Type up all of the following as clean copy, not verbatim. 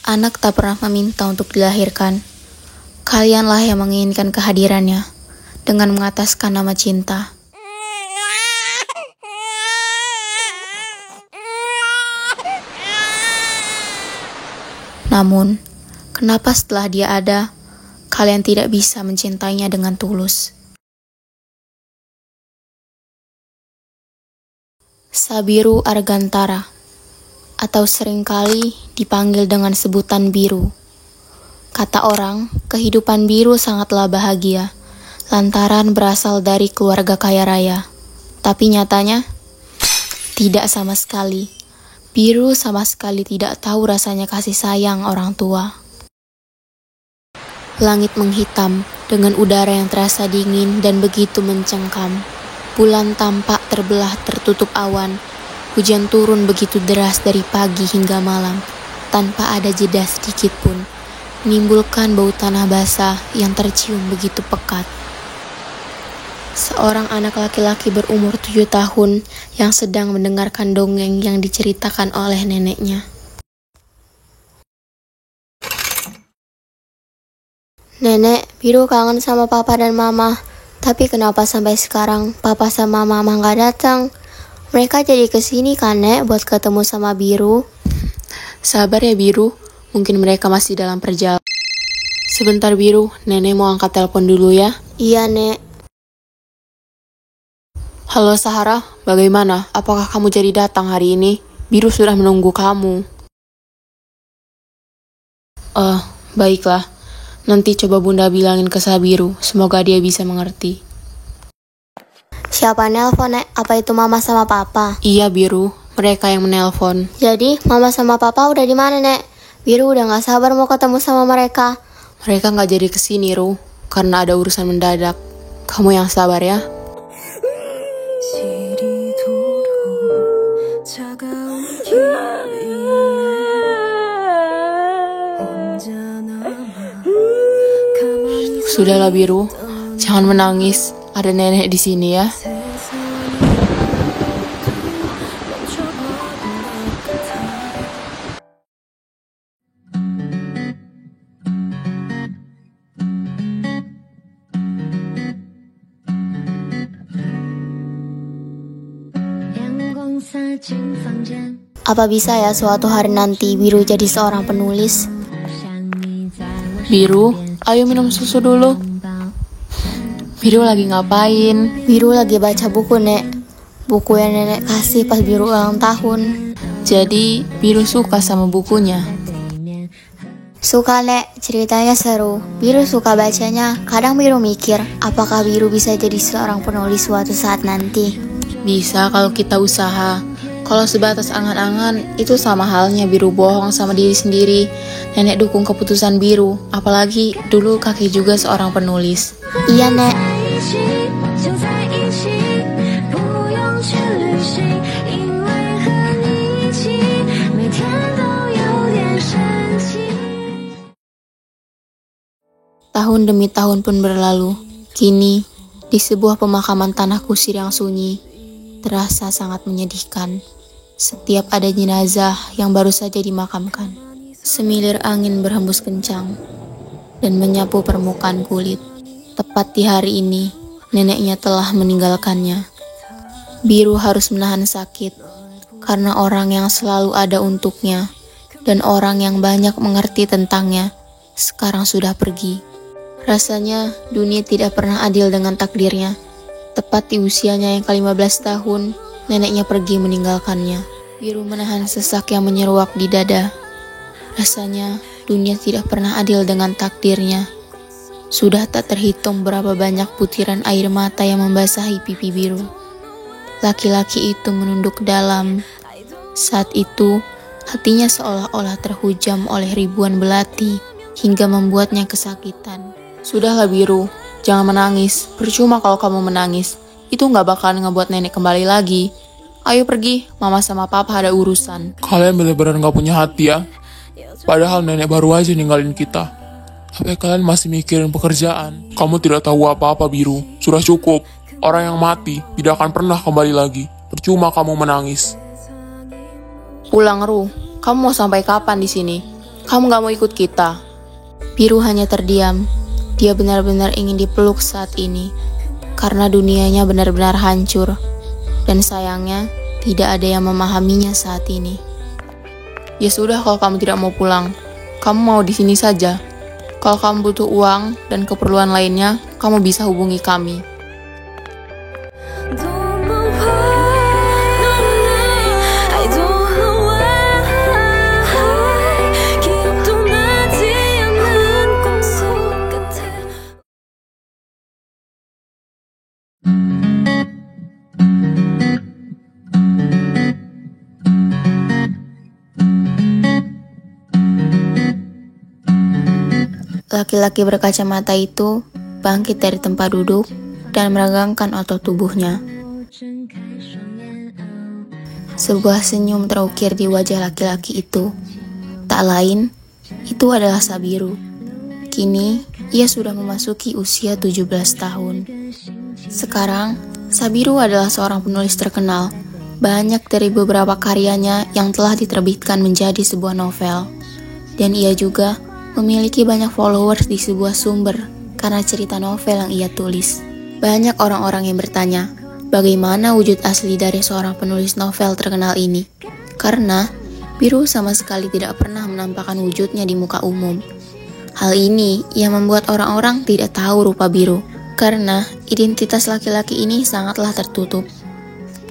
Anak tak pernah meminta untuk dilahirkan. Kalianlah yang menginginkan kehadirannya dengan mengataskan nama cinta. Namun, kenapa setelah dia ada, kalian tidak bisa mencintainya dengan tulus? Sabiru Argantara, atau seringkali dipanggil dengan sebutan Biru. Kata orang, kehidupan Biru sangatlah bahagia, lantaran berasal dari keluarga kaya raya. Tapi nyatanya, tidak sama sekali. Biru sama sekali tidak tahu rasanya kasih sayang orang tua. Langit menghitam dengan udara yang terasa dingin dan begitu mencengkam. Bulan tampak terbelah tertutup awan. Hujan turun begitu deras dari pagi hingga malam, tanpa ada jeda sedikit pun, menimbulkan bau tanah basah yang tercium begitu pekat. Seorang anak laki-laki berumur 7 tahun yang sedang mendengarkan dongeng yang diceritakan oleh neneknya. Nenek, Biru kangen sama papa dan mama. Tapi kenapa sampai sekarang papa sama mama gak datang? Mereka jadi kesini kan, Nek, buat ketemu sama Biru. Sabar ya, Biru. Mungkin mereka masih dalam perjalanan. Sebentar, Biru. Nenek mau angkat telepon dulu ya. Iya, Nek. Halo, Sahara. Bagaimana? Apakah kamu jadi datang hari ini? Biru sudah menunggu kamu. Baiklah. Nanti coba Bunda bilangin ke Sabiru. Semoga dia bisa mengerti. Siapa nelpon, Nek? Apa itu mama sama papa? Iya, Biru. Mereka yang menelpon. Jadi, mama sama papa udah di mana, Nek? Biru udah gak sabar mau ketemu sama mereka. Mereka gak jadi kesini, Ru. Karena ada urusan mendadak. Kamu yang sabar ya. Sudahlah, Biru. Jangan menangis. Ada nenek di sini ya. Apa bisa ya suatu hari nanti Biru jadi seorang penulis? Biru, ayo minum susu dulu. Biru lagi ngapain? Biru lagi baca buku, Nek. Buku yang nenek kasih pas Biru ulang tahun. Jadi, Biru suka sama bukunya? Suka, Nek. Ceritanya seru. Biru suka bacanya. Kadang Biru mikir, apakah Biru bisa jadi seorang penulis suatu saat nanti? Bisa kalau kita usaha. Kalau sebatas angan-angan, itu sama halnya Biru bohong sama diri sendiri. Nenek dukung keputusan Biru, apalagi dulu kakek juga seorang penulis. Iya, Nek. Tahun demi tahun pun berlalu. Kini, di sebuah pemakaman tanah kusir yang sunyi, terasa sangat menyedihkan. Setiap ada jenazah yang baru saja dimakamkan, semilir angin berhembus kencang dan menyapu permukaan kulit. Tepat di hari ini, neneknya telah meninggalkannya. Biru harus menahan sakit karena orang yang selalu ada untuknya dan orang yang banyak mengerti tentangnya sekarang sudah pergi. Rasanya dunia tidak pernah adil dengan takdirnya. Tepat di usianya yang ke-15 tahun, neneknya pergi meninggalkannya. Biru menahan sesak yang menyeruak di dada. Rasanya dunia tidak pernah adil dengan takdirnya. Sudah tak terhitung berapa banyak butiran air mata yang membasahi pipi Biru. Laki-laki itu menunduk dalam. Saat itu, hatinya seolah-olah terhujam oleh ribuan belati hingga membuatnya kesakitan. Sudahlah, Biru. Jangan menangis, percuma kalau kamu menangis. Itu gak bakalan ngebuat nenek kembali lagi. Ayo pergi, mama sama papa ada urusan. Kalian benar-benar gak punya hati ya. Padahal nenek baru aja ninggalin kita. Tapi kalian masih mikirin pekerjaan. Kamu tidak tahu apa-apa, Biru. Sudah cukup. Orang yang mati tidak akan pernah kembali lagi. Percuma kamu menangis. Pulang, Ru. Kamu mau sampai kapan di sini? Kamu gak mau ikut kita? Biru hanya terdiam. Dia benar-benar ingin dipeluk saat ini. Karena dunianya benar-benar hancur. Dan sayangnya, tidak ada yang memahaminya saat ini. Ya sudah kalau kamu tidak mau pulang. Kamu mau di sini saja. Kalau kamu butuh uang dan keperluan lainnya, kamu bisa hubungi kami. Laki-laki berkacamata itu bangkit dari tempat duduk dan meregangkan otot tubuhnya. Sebuah senyum terukir di wajah laki-laki itu. Tak lain, itu adalah Sabiru. Kini, ia sudah memasuki usia 17 tahun. Sekarang, Sabiru adalah seorang penulis terkenal. Banyak dari beberapa karyanya yang telah diterbitkan menjadi sebuah novel. Dan ia juga memiliki banyak followers di sebuah sumber karena cerita novel yang ia tulis. Banyak orang-orang yang bertanya, bagaimana wujud asli dari seorang penulis novel terkenal ini? Karena Biru sama sekali tidak pernah menampakkan wujudnya di muka umum. Hal ini yang membuat orang-orang tidak tahu rupa Biru, karena identitas laki-laki ini sangatlah tertutup.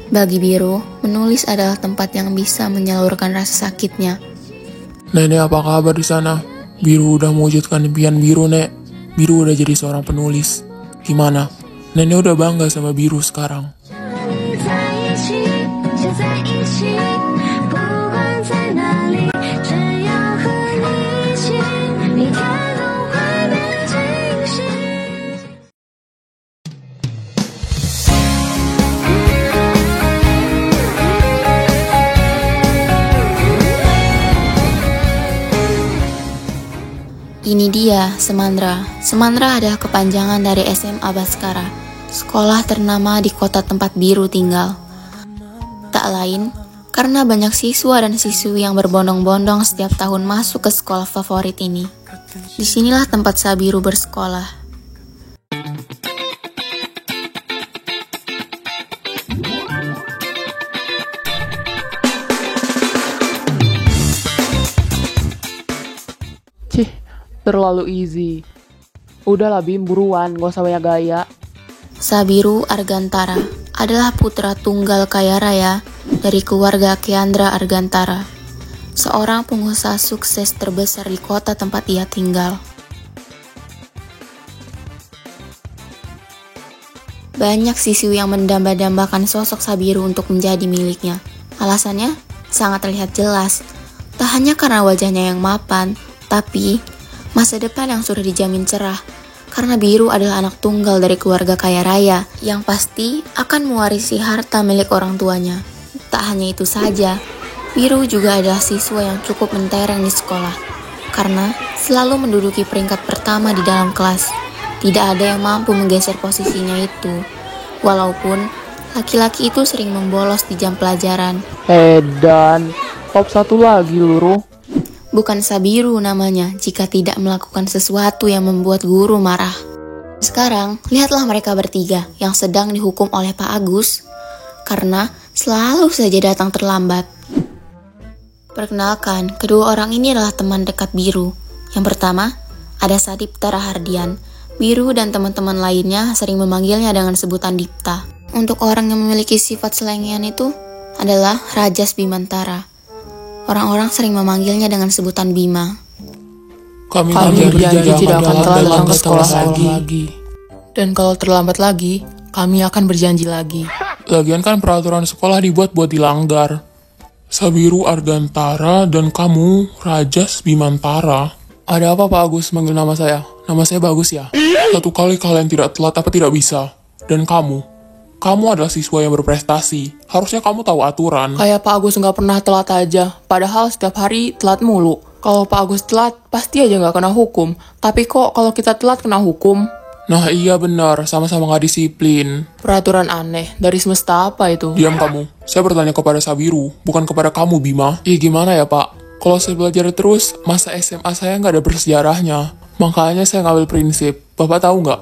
Bagi Biru, menulis adalah tempat yang bisa menyalurkan rasa sakitnya. Nenek, apa kabar di sana? Biru udah mewujudkan impian Biru, Nek. Biru udah jadi seorang penulis. Gimana? Nenek udah bangga sama Biru sekarang. Ini dia, Semandra. Semandra adalah kepanjangan dari SMA Baskara, sekolah ternama di kota tempat Biru tinggal. Tak lain, karena banyak siswa dan siswi yang berbondong-bondong setiap tahun masuk ke sekolah favorit ini. Disinilah tempat Sabiru bersekolah. Cih, terlalu easy. Udahlah Bim, buruan, gak usah banyak gaya. Sabiru Argantara adalah putra tunggal kaya raya dari keluarga Keandra Argantara, seorang pengusaha sukses terbesar di kota tempat ia tinggal. Banyak siswi yang mendamba-dambakan sosok Sabiru untuk menjadi miliknya. Alasannya sangat terlihat jelas, tak hanya karena wajahnya yang mapan, tapi masa depan yang sudah dijamin cerah, karena Biru adalah anak tunggal dari keluarga kaya raya yang pasti akan mewarisi harta milik orang tuanya. Tak hanya itu saja, Biru juga adalah siswa yang cukup mentereng di sekolah, karena selalu menduduki peringkat pertama di dalam kelas. Tidak ada yang mampu menggeser posisinya itu, walaupun laki-laki itu sering membolos di jam pelajaran. Dan top 1 lagi luru. Bukan Sabiru namanya jika tidak melakukan sesuatu yang membuat guru marah. Sekarang, lihatlah mereka bertiga yang sedang dihukum oleh Pak Agus karena selalu saja datang terlambat. Perkenalkan, kedua orang ini adalah teman dekat Biru. Yang pertama, ada Sadipta Rahardian. Biru dan teman-teman lainnya sering memanggilnya dengan sebutan Dipta. Untuk orang yang memiliki sifat selengean itu adalah Rajas Bimantara. Orang-orang sering memanggilnya dengan sebutan Bima. Kami berjanji tidak akan telat datang ke sekolah lagi. Dan kalau terlambat lagi, kami akan berjanji lagi. Lagian kan peraturan sekolah dibuat buat dilanggar. Sabiru Argantara dan kamu Rajas Bimantara. Ada apa Pak Agus manggil nama saya? Nama saya bagus ya? Satu kali kalian tidak telat apa tidak bisa. Dan kamu adalah siswa yang berprestasi. Harusnya kamu tahu aturan. Kayak Pak Agus nggak pernah telat aja, padahal setiap hari telat mulu. Kalau Pak Agus telat, pasti aja nggak kena hukum. Tapi kok kalau kita telat kena hukum? Nah iya benar, sama-sama nggak disiplin. Peraturan aneh, dari semesta apa itu? Diam kamu. Saya bertanya kepada Sabiru, bukan kepada kamu Bima. Ih gimana ya Pak? Kalau saya belajar terus, masa SMA saya nggak ada bersejarahnya. Makanya saya ngambil prinsip. Bapak tahu nggak?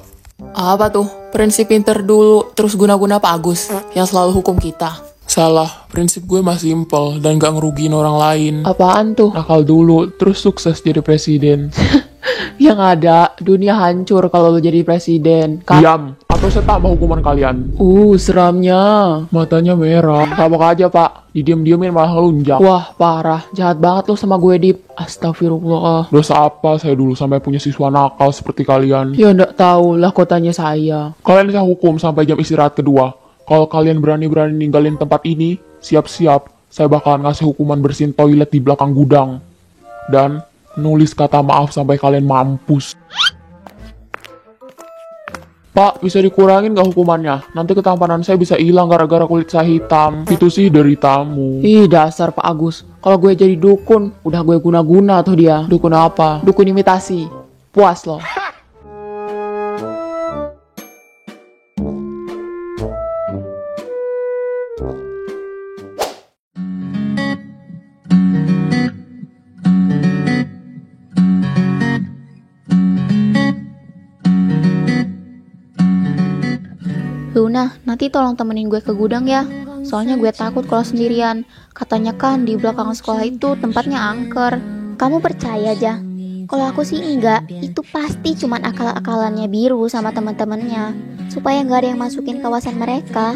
Apa tuh? Prinsip pinter dulu, terus guna-guna Pak Agus, yang selalu hukum kita. Salah, prinsip gue masih simpel dan nggak ngerugiin orang lain. Apaan tuh? Nakal dulu, terus sukses jadi presiden. Yang ada, dunia hancur kalau lu jadi presiden. Diam, atau saya tambah hukuman kalian. Seramnya. Matanya merah. Tabok aja pak, didiem-diemin malah ngelunjak. Wah, parah. Jahat banget lu sama gue, Dip. Astagfirullah. Dosa apa saya dulu sampai punya siswa nakal seperti kalian? Ya ndak tahu lah kotanya saya. Kalian saya hukum sampai jam istirahat kedua. Kalau kalian berani-berani ninggalin tempat ini, siap-siap saya bakalan ngasih hukuman bersihin toilet di belakang gudang. Dan nulis kata maaf sampai kalian mampus. Pak, bisa dikurangin gak hukumannya? Nanti ketampanan saya bisa hilang gara-gara kulit saya hitam. Itu sih deritamu. Ih, dasar Pak Agus. Kalau gue jadi dukun, udah gue guna-guna tuh dia. Dukun apa? Dukun imitasi. Puas loh. Luna, nanti tolong temenin gue ke gudang ya. Soalnya gue takut kalau sendirian. Katanya kan di belakang sekolah itu tempatnya angker. Kamu percaya aja? Kalau aku sih enggak, itu pasti cuman akal-akalannya Biru sama teman-temannya supaya nggak ada yang masukin kawasan mereka.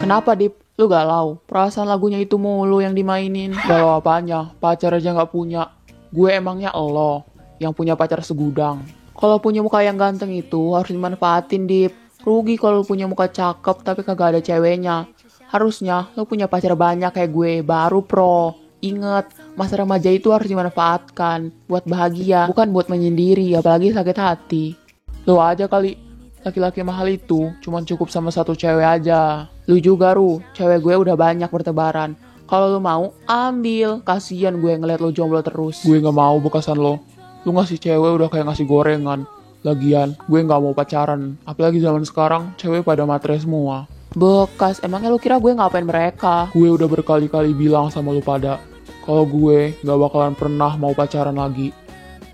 Kenapa, Dip? Lu galau? Perasaan lagunya itu mulu yang dimainin. Galau apanya? Pacar aja gak punya. Gue emangnya elo yang punya pacar segudang. Kalau punya muka yang ganteng itu harus dimanfaatin, Dip. Rugi kalau lu punya muka cakep tapi kagak ada ceweknya. Harusnya lu punya pacar banyak kayak gue, baru pro. Ingat, masa remaja itu harus dimanfaatkan buat bahagia, bukan buat menyendiri, apalagi sakit hati. Lu aja kali, laki-laki mahal itu cuman cukup sama satu cewek aja. Lu juga, Ru, cewek gue udah banyak bertebaran. Kalau lu mau, ambil. Kasian gue ngeliat lu jomblo terus. Gue gak mau bekasan lo. Lu ngasih cewek udah kayak ngasih gorengan. Lagian, gue gak mau pacaran. Apalagi zaman sekarang, cewek pada matre semua. Bekas, emangnya lu kira gue ngapain mereka? Gue udah berkali-kali bilang sama lu pada, kalau gue gak bakalan pernah mau pacaran lagi.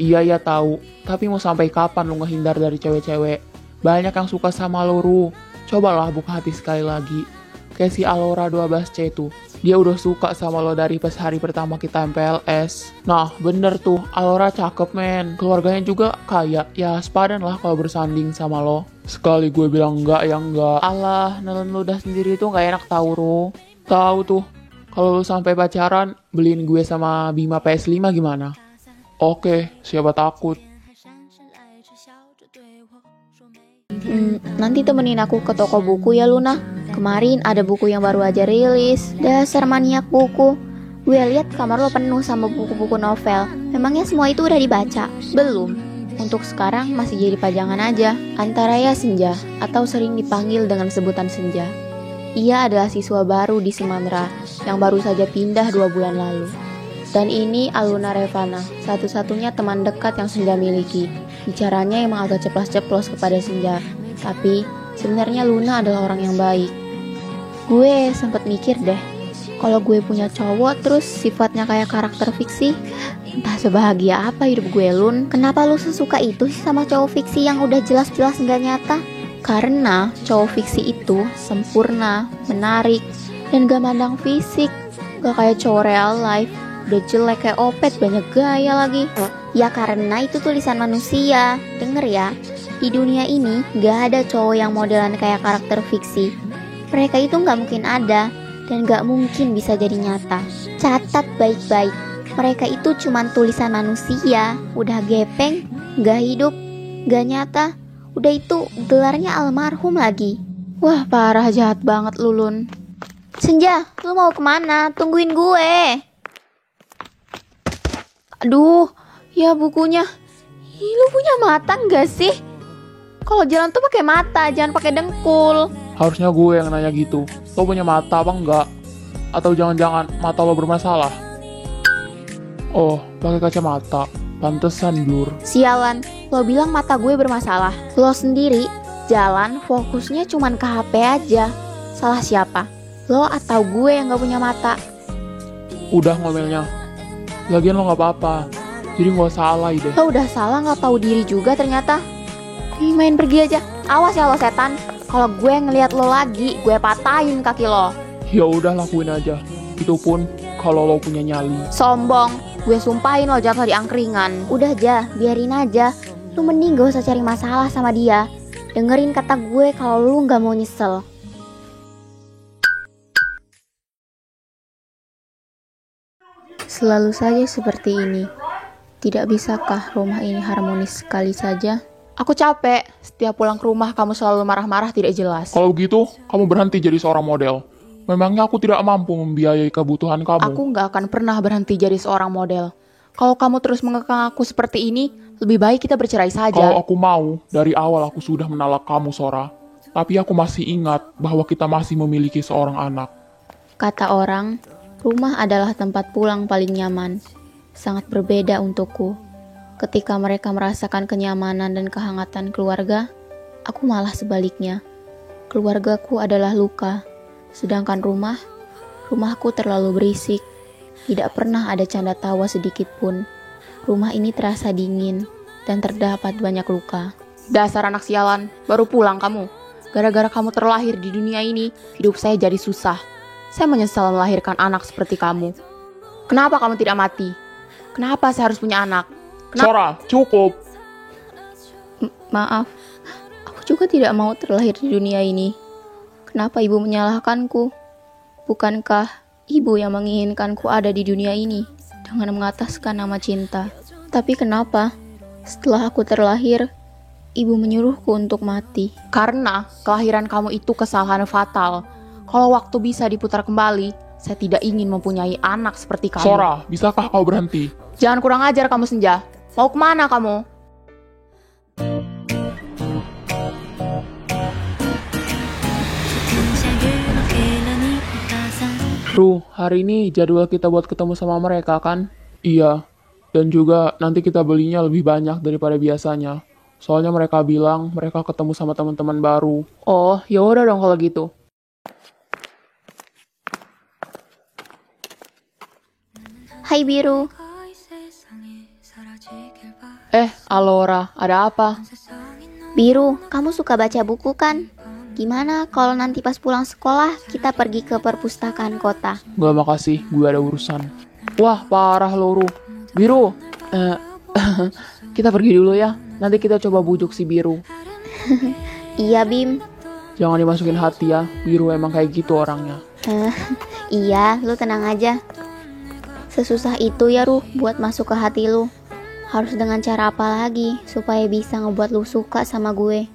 Iya ya tahu, tapi mau sampai kapan lu ngehindar dari cewek-cewek? Banyak yang suka sama lu, Ru. Cobalah buka hati sekali lagi. Kayak si Alora 12C tuh. Dia udah suka sama lo dari pas hari pertama kita MPLS. Nah, bener tuh. Alora cakep, men. Keluarganya juga kaya. Ya, sepadan lah kalau bersanding sama lo. Sekali gue bilang enggak ya enggak. Alah, nelen ludah sendiri tuh gak enak tau, Ru. Tahu tuh. Kalau lo sampai pacaran, beliin gue sama Bima PS5 gimana? Oke, siapa takut. Nanti temenin aku ke toko buku ya, Luna. Kemarin ada buku yang baru aja rilis. Dasar maniak buku. Gue lihat kamar lo penuh sama buku-buku novel. Memangnya semua itu udah dibaca? Belum. Untuk sekarang masih jadi pajangan aja. Antaraya Senja, atau sering dipanggil dengan sebutan Senja. Ia adalah siswa baru di Semandra yang baru saja pindah 2 bulan lalu. Dan ini Aluna Revana, satu-satunya teman dekat yang Senja miliki. Bicaranya emang agak ceplos-ceplos kepada Senja, tapi sebenarnya Luna adalah orang yang baik. Gue sempet mikir deh, kalau gue punya cowok terus sifatnya kayak karakter fiksi, entah sebahagia apa hidup gue, Lun. Kenapa lu sesuka itu sih sama cowok fiksi yang udah jelas-jelas nggak nyata? Karena cowok fiksi itu sempurna, menarik, dan gak mandang fisik. Gak kayak cowok real life, udah jelek kayak Opet, banyak gaya lagi. Ya karena itu tulisan manusia. Denger ya, di dunia ini gak ada cowok yang modelan kayak karakter fiksi. Mereka itu gak mungkin ada, dan gak mungkin bisa jadi nyata. Catat baik-baik, mereka itu cuman tulisan manusia. Udah gepeng, gak hidup, gak nyata. Udah itu gelarnya almarhum lagi. Wah parah, jahat banget lu, Lun. Senja, lu mau kemana? Tungguin gue. Aduh, ya bukunya. Ih, lu punya mata nggak sih? Kalau jalan tuh pakai mata, jangan pakai dengkul. Harusnya gue yang nanya gitu. Lo punya mata apa enggak? Atau jangan-jangan mata lo bermasalah? Oh, pakai kacamata. Pantesan blur. Sialan, lo bilang mata gue bermasalah. Lo sendiri jalan fokusnya cuman ke HP aja. Salah siapa? Lo atau gue yang gak punya mata? Udah ngomelnya. Lagian lo gak apa-apa. Jadi gak usah alay deh. Lo udah salah gak tahu diri juga ternyata. Ih, main pergi aja. Awas ya lo setan. Kalau gue ngelihat lo lagi, gue patahin kaki lo. Ya udah lakuin aja. Itu pun kalau lo punya nyali. Sombong. Gue sumpahin lo jatuh di angkringan. Udah aja, biarin aja. Lu mending gak usah cari masalah sama dia. Dengerin kata gue kalau lu gak mau nyesel. Selalu saja seperti ini. Tidak bisakah rumah ini harmonis sekali saja? Aku capek. Setiap pulang ke rumah kamu selalu marah-marah tidak jelas. Kalau begitu, kamu berhenti jadi seorang model. Memangnya aku tidak mampu membiayai kebutuhan kamu? Aku gak akan pernah berhenti jadi seorang model. Kalau kamu terus mengekang aku seperti ini, lebih baik kita bercerai saja. Kalau aku mau, dari awal aku sudah menolak kamu, Sora. Tapi aku masih ingat bahwa kita masih memiliki seorang anak. Kata orang, rumah adalah tempat pulang paling nyaman. Sangat berbeda untukku. Ketika mereka merasakan kenyamanan dan kehangatan keluarga, aku malah sebaliknya. Keluargaku adalah luka. Sedangkan rumahku terlalu berisik. Tidak pernah ada canda tawa sedikit pun. Rumah ini terasa dingin dan terdapat banyak luka. Dasar anak sialan, baru pulang kamu. Gara-gara kamu terlahir di dunia ini, hidup saya jadi susah. Saya menyesal melahirkan anak seperti kamu. Kenapa kamu tidak mati? Kenapa saya harus punya anak? Sora, cukup! Maaf, aku juga tidak mau terlahir di dunia ini. Kenapa ibu menyalahkanku? Bukankah ibu yang menginginkanku ada di dunia ini dengan mengataskan nama cinta? Tapi kenapa setelah aku terlahir, ibu menyuruhku untuk mati? Karena kelahiran kamu itu kesalahan fatal. Kalau waktu bisa diputar kembali, saya tidak ingin mempunyai anak seperti kamu. Sora, bisakah kau berhenti? Jangan kurang ajar kamu, Senja. Mau kemana kamu? Ruh, hari ini jadwal kita buat ketemu sama mereka kan? Iya, dan juga nanti kita belinya lebih banyak daripada biasanya. Soalnya mereka bilang mereka ketemu sama teman-teman baru. Oh, ya udah dong kalau gitu. Hai Biru. Alora, ada apa? Biru, kamu suka baca buku kan? Gimana kalau nanti pas pulang sekolah kita pergi ke perpustakaan kota? Gak makasih, gue ada urusan. Wah, parah lo, Ruh. Biru, kita pergi dulu ya. Nanti kita coba bujuk si Biru. Iya Bim. Jangan dimasukin hati ya, Biru emang kayak gitu orangnya. Iya, lu tenang aja. Sesusah itu ya Ruh buat masuk ke hati lu. Harus dengan cara apa lagi supaya bisa ngebuat lu suka sama gue?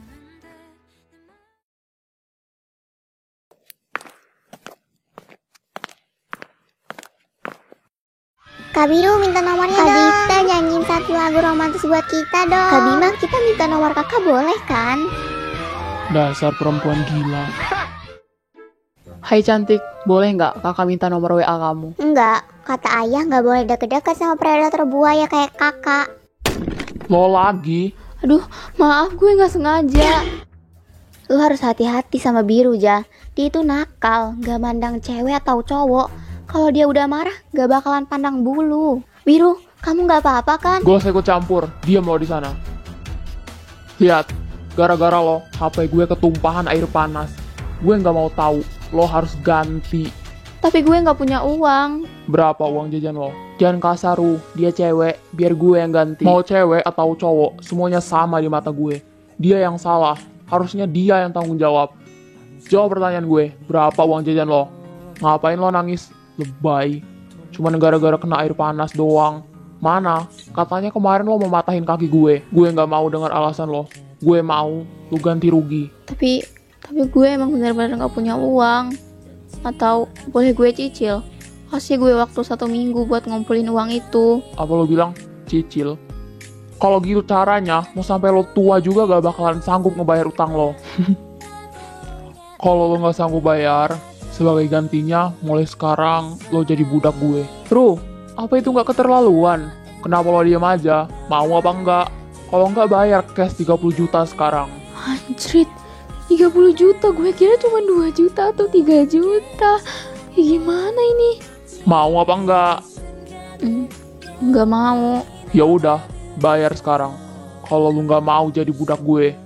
Kak Biru minta nomornya Kak dong. Dita Nyanyiin satu lagu romantis buat kita dong. Kak Bima, kita minta nomor kakak boleh kan? Dasar perempuan gila. Hai cantik, boleh nggak kakak minta nomor WA kamu? Enggak, kata ayah nggak boleh deket-deket sama predator buaya kayak kakak. Lo lagi? Aduh, maaf gue gak sengaja. Lu harus hati-hati sama Biru, Ja. Dia itu nakal, gak mandang cewek atau cowok. Kalau dia udah marah, gak bakalan pandang bulu. Biru, kamu gak apa-apa kan? Gue usah ikut campur, diam lo di sana. Lihat, gara-gara lo, HP gue ketumpahan air panas. Gue nggak mau tahu, lo harus ganti. Tapi gue gak punya uang. Berapa uang jajan lo? Jangan kasar, Ruh. Dia cewek, biar gue yang ganti. Mau cewek atau cowok, semuanya sama di mata gue. Dia yang salah, harusnya dia yang tanggung jawab. Jawab pertanyaan gue, berapa uang jajan lo? Ngapain lo nangis? Lebay. Cuma gara-gara kena air panas doang. Mana? Katanya kemarin lo mau matahin kaki gue. Gue nggak mau dengar alasan lo. Gue mau, lo ganti rugi. Tapi gue emang bener-bener gak punya uang. Atau boleh gue cicil? Kasih gue waktu 1 minggu buat ngumpulin uang itu. Apa lo bilang? Cicil? Kalau gitu caranya, mau sampai lo tua juga gak bakalan sanggup ngebayar utang lo. Kalau lo nggak sanggup bayar, sebagai gantinya mulai sekarang lo jadi budak gue. Bro, apa itu nggak keterlaluan? Kenapa lo diam aja? Mau apa enggak? Kalau nggak bayar cash 30 juta sekarang. Anjrit, 30 juta, gue kira cuma 2 juta atau 3 juta. Gimana ini? Mau apa enggak? Nggak mau. Ya udah, bayar sekarang. Kalau lu nggak mau jadi budak gue,